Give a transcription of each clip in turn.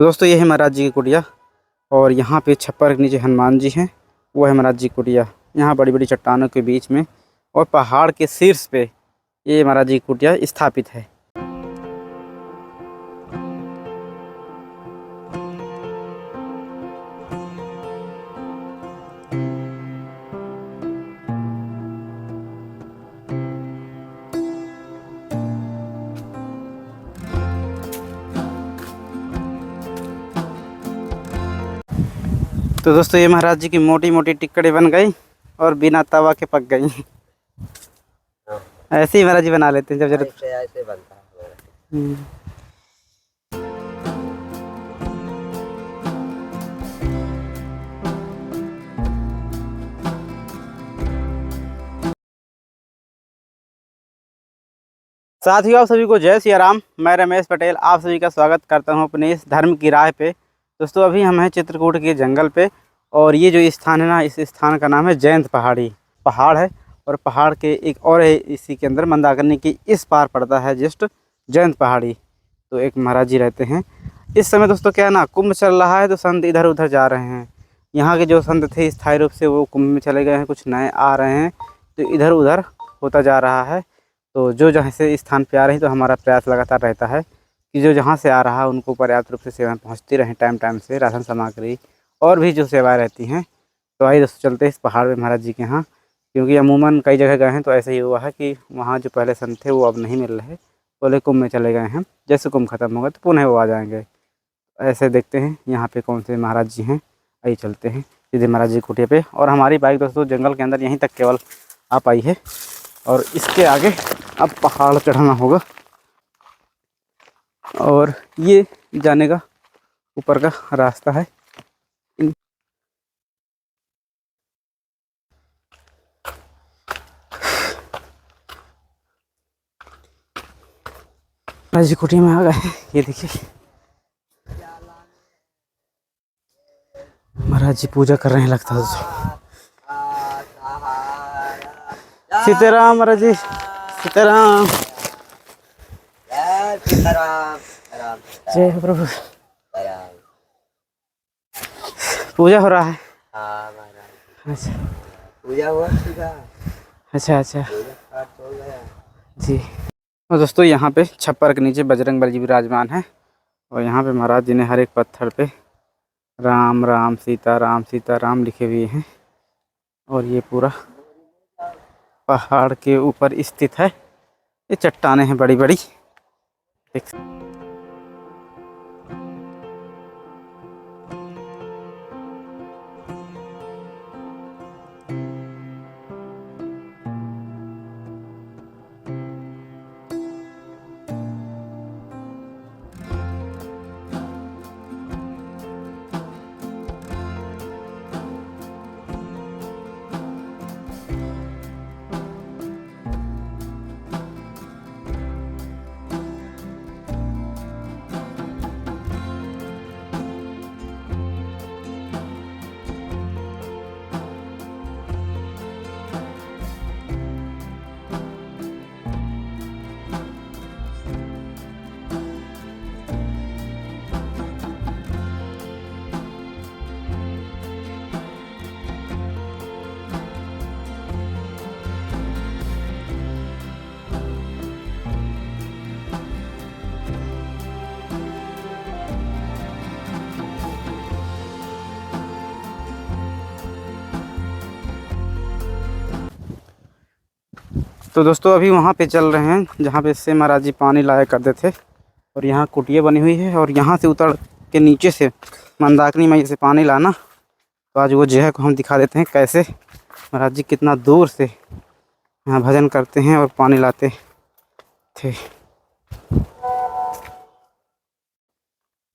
तो दोस्तों ये है महाराज जी की कुटिया और यहाँ पे छप्पर के नीचे हनुमान जी हैं। वो है महाराज जी की कुटिया। यहाँ बड़ी बड़ी चट्टानों के बीच में और पहाड़ के शीर्ष पे ये महाराज जी की कुटिया स्थापित है। तो दोस्तों ये महाराज जी की मोटी मोटी टिक्कड़ी बन गई और बिना तवा के पक गई। ऐसे ही महाराज जी बना लेते हैं जब जरूरत। ऐसे बनता है। साथियों आप सभी को जय सिया राम। मैं रमेश पटेल आप सभी का स्वागत करता हूं अपने इस धर्म की राह पे। दोस्तों अभी हम हैं चित्रकूट के जंगल पे और ये जो स्थान है ना, इस स्थान का नाम है जयंत पहाड़ी। पहाड़ है और पहाड़ के एक और है इसी के अंदर मंदाकिनी की इस पार पड़ता है जस्ट जयंत पहाड़ी। तो एक महाराज जी रहते हैं। इस समय दोस्तों क्या है ना, कुंभ चल रहा है तो संत इधर उधर जा रहे हैं। यहाँ के जो संत थे स्थायी रूप से वो कुंभ में चले गए हैं, कुछ नए आ रहे हैं तो इधर उधर होता जा रहा है। तो जो जहाँ से स्थान पे आ रही तो हमारा प्रयास लगातार रहता है कि जो जहाँ से आ रहा है उनको पर्याप्त रूप से सेवाएं पहुँचती रहें, टाइम टाइम से राशन सामग्री और भी जो सेवाएं रहती हैं। तो आइए दोस्तों चलते हैं इस पहाड़ पे महाराज जी के यहाँ, क्योंकि अमूमन कई जगह गए हैं तो ऐसा ही हुआ है कि वहाँ जो पहले संत थे वो अब नहीं मिल रहे, बोले कुंभ में चले गए हैं। जैसे कुंभ खत्म होगा तो पुनः वो आ जाएंगे। ऐसे देखते हैं यहाँ पे कौन से महाराज जी हैं। आइए चलते हैं सीधे महाराज जी की कुटिया पे। और हमारी बाइक दोस्तों जंगल के अंदर यहीं तक केवल आ पाई है और इसके आगे अब पहाड़ चढ़ना होगा और ये जाने का ऊपर का रास्ता है। महाराज जी कुटिया में आ गए हैं। ये देखिए महाराज जी पूजा कर रहे हैं लगता है दोस्तों। सीताराम महाराज जी, सीताराम। जय प्रभु। पूजा हो रहा है। अच्छा पूजा हुआ। अच्छा अच्छा जी। और दोस्तों यहाँ पे छप्पर के नीचे बजरंग बली जी विराजमान है और यहाँ पे महाराज जी ने हर एक पत्थर पे राम राम सीता राम लिखे हुए हैं और ये पूरा पहाड़ के ऊपर स्थित है। ये चट्टानें हैं बड़ी बड़ी। तो दोस्तों अभी वहाँ पे चल रहे हैं जहाँ पे से महाराज जी पानी लाया करते थे और यहाँ कुटिया बनी हुई है और यहाँ से उतर के नीचे से मंदाकिनी मैया से पानी लाना। तो आज वो जगह को हम दिखा देते हैं कैसे महाराज जी कितना दूर से यहाँ भजन करते हैं और पानी लाते थे।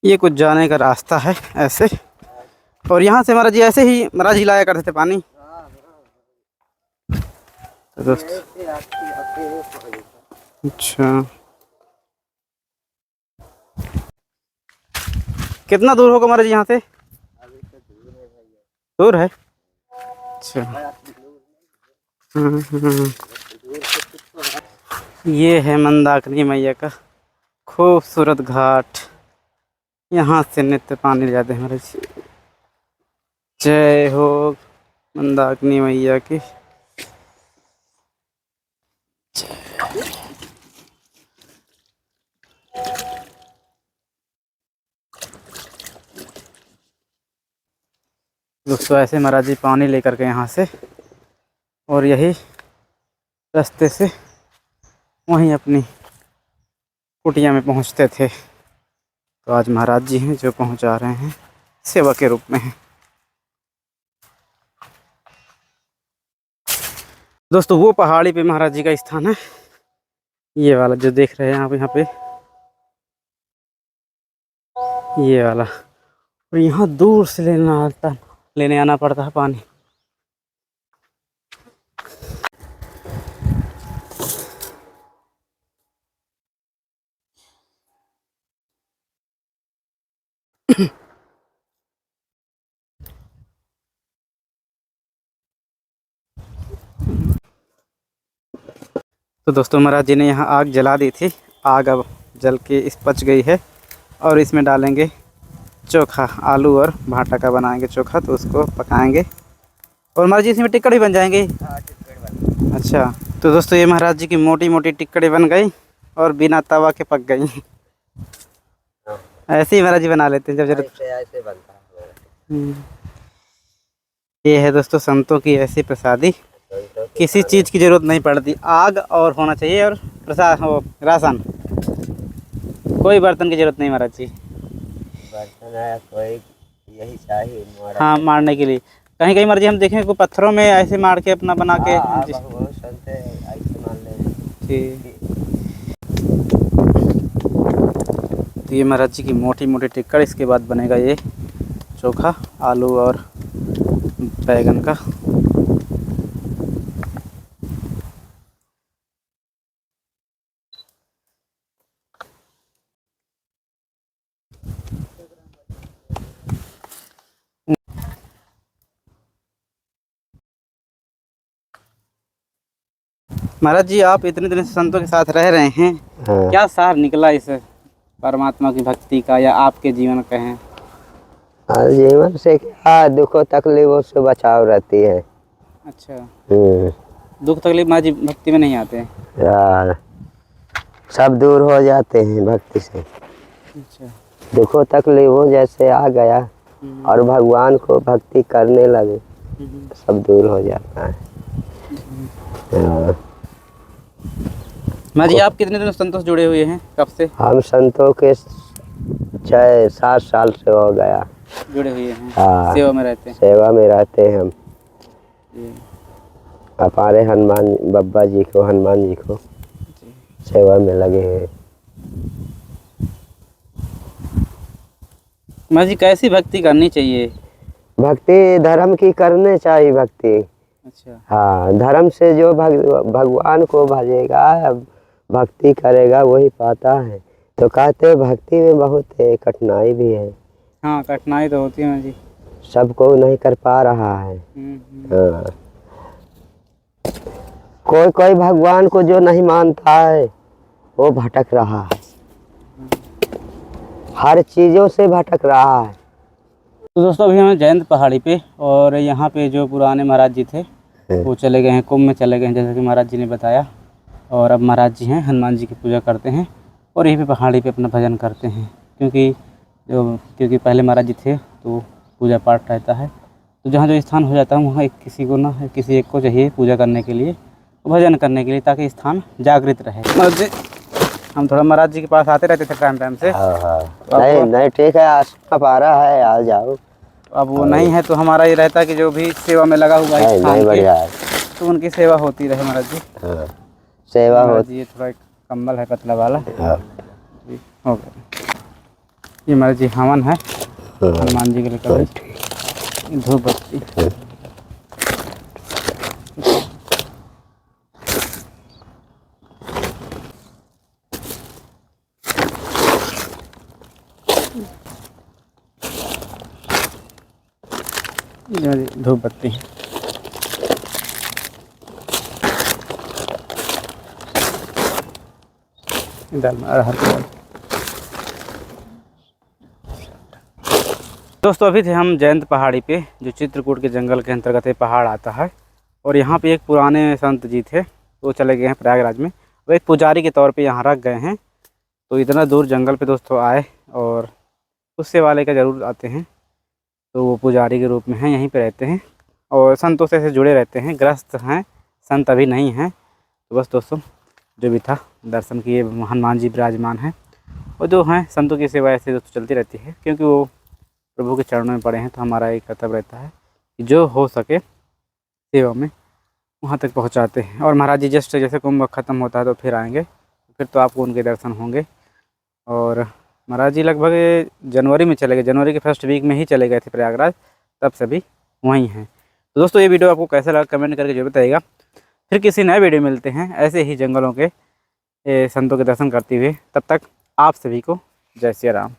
ये कुछ जाने का रास्ता है ऐसे और यहाँ से महाराज जी ऐसे ही महाराज जी लाया करते थे पानी। तो दोस्तों अच्छा कितना दूर होगा महाराज यहाँ से? दूर है। अच्छा ये है मंदाकिनी मैया का खूबसूरत घाट। यहाँ से नित्य पानी ले जाते हैं महाराज जी। जय हो मंदाकिनी मैया की। दोस्तों ऐसे महाराज जी पानी लेकर के यहाँ से और यही रास्ते से वहीं अपनी कुटिया में पहुँचते थे। तो आज महाराज जी हैं जो पहुँचा रहे हैं, सेवा के रूप में हैं। दोस्तों वो पहाड़ी पे महाराज जी का स्थान है, ये वाला जो देख रहे हैं आप यहाँ पे, ये वाला। और यहाँ दूर से लेने आना पड़ता है पानी। तो दोस्तों महाराज जी ने यहाँ आग जला दी थी। आग अब जल के इस पच गई है और इसमें डालेंगे चोखा, आलू और भाटा का बनाएंगे चोखा, तो उसको पकाएंगे। और महाराज जी इसमें टिक्कड़ भी बन जाएंगे। अच्छा, तो दोस्तों ये महाराज जी की मोटी मोटी टिक्कड़ी बन गई और बिना तवा के पक गई। ऐसे ही महाराज जी बना लेते हैं जब जरूरत। ऐसे बनता है। ये है दोस्तों संतों की ऐसी प्रसादी, किसी चीज़ की ज़रूरत नहीं पड़ती। आग और होना चाहिए और प्रसाद हो, राशन, कोई बर्तन की ज़रूरत नहीं महाराज जी। बर्तन है कोई यही चाहिए हाँ, मारने के लिए। कहीं कहीं महाराज जी हम देखें कोई पत्थरों में ऐसे मार के अपना बना के। तो ये महाराज जी की मोटी मोटी टिक्कड़, इसके बाद बनेगा ये चोखा आलू और बैगन का। महाराज जी आप इतने दिन से संतों के साथ रह रहे हैं, हाँ। क्या सार निकला इस परमात्मा की भक्ति का, या आपके जीवन का है? जीवन से क्या दुखों तकलीफों से बचाव रहती है। अच्छा, दुख तकलीफ महाराज जी भक्ति में नहीं आते हैं? यार सब दूर हो जाते हैं भक्ति से। अच्छा, दुखों तकलीफों जैसे आ गया और भगवान को भक्ति करने लगे, सब दूर हो जाता है। महाराज जी आप कितने दिन संतों से जुड़े हुए हैं, कब से? हम संतों के 6-7 साल से हो गया जुड़े हुए हैं। हाँ, सेवा में रहते हैं। सेवा में रहते हैं हम। हमारे हनुमान बाबा जी को, हनुमान जी को सेवा में लगे हैं। महाराज जी कैसी भक्ति करनी चाहिए? भक्ति धर्म की करने चाहिए भक्ति। अच्छा, हाँ, धर्म से जो भगवान को भजेगा, भक्ति करेगा वही पाता है। तो कहते हैं भक्ति में बहुत कठिनाई भी है। हाँ कठिनाई तो होती है महाराज जी, सबको नहीं कर पा रहा है। हाँ, कोई कोई भगवान को जो नहीं मानता है वो भटक रहा है, हर चीज़ों से भटक रहा है। तो दोस्तों अभी हम जयंत पहाड़ी पे, और यहाँ पे जो पुराने महाराज जी थे वो चले गए हैं, कुंभ में चले गए हैं जैसे कि महाराज जी ने बताया। और अब महाराज जी हैं हनुमान जी की पूजा करते हैं और यहीं पे पहाड़ी पे अपना भजन करते हैं, क्योंकि पहले महाराज जी थे तो पूजा पाठ रहता है। तो जहाँ जो स्थान हो जाता है वहाँ किसी एक को चाहिए पूजा करने के लिए, भजन करने के लिए, ताकि स्थान जागृत रहे। महाराज जी हम थोड़ा महाराज जी के पास आते रहते थे टाइम से। नहीं ठीक है, आप आ रहा है, आ जाओ। अब वो नहीं है तो हमारा ये रहता है कि जो भी सेवा में लगा हुआ है नहीं बढ़िया है, तो उनकी सेवा होती रहे महाराज जी। हाँ, सेवा होती। ये थोड़ा कम्बल है पतला वाला। हाँ, हो गया। ये महाराज जी हवन है हनुमान जी के लिए कलश, धूप बत्ती। धूप बत्ती दाल में अरहर की दाल। दोस्तों अभी थे हम जयंत पहाड़ी पे, जो चित्रकूट के जंगल के अंतर्गत ये पहाड़ आता है। और यहाँ पे एक पुराने संत जी थे, वो चले गए हैं प्रयागराज में, वो एक पुजारी के तौर पे यहाँ रख गए हैं। तो इतना दूर जंगल पे दोस्तों आए और उससे वाले का ज़रूर आते हैं। तो वो पुजारी के रूप में हैं, यहीं पे रहते हैं और संतों से जुड़े रहते हैं। ग्रस्त हैं, संत अभी नहीं हैं। तो बस दोस्तों जो भी था, दर्शन किए, हनुमान जी विराजमान हैं और जो हैं संतों की सेवा ऐसे दोस्तों चलती रहती है, क्योंकि वो प्रभु के चरणों में पड़े हैं। तो हमारा एक कर्तव्य रहता है कि जो हो सके सेवा में वहाँ तक पहुँचाते हैं। और महाराज जी जस्ट जैसे कुंभ ख़त्म होता है तो फिर आएंगे, फिर तो आपको उनके दर्शन होंगे। और महाराज जी लगभग जनवरी में चले गए, जनवरी के फर्स्ट वीक में ही चले गए थे प्रयागराज, तब से भी वहीं हैं। तो दोस्तों ये वीडियो आपको कैसा लगा कमेंट करके जरूर बताइएगा। फिर किसी नए वीडियो मिलते हैं ऐसे ही जंगलों के संतों के दर्शन करते हुए। तब तक आप सभी को जय सिया राम।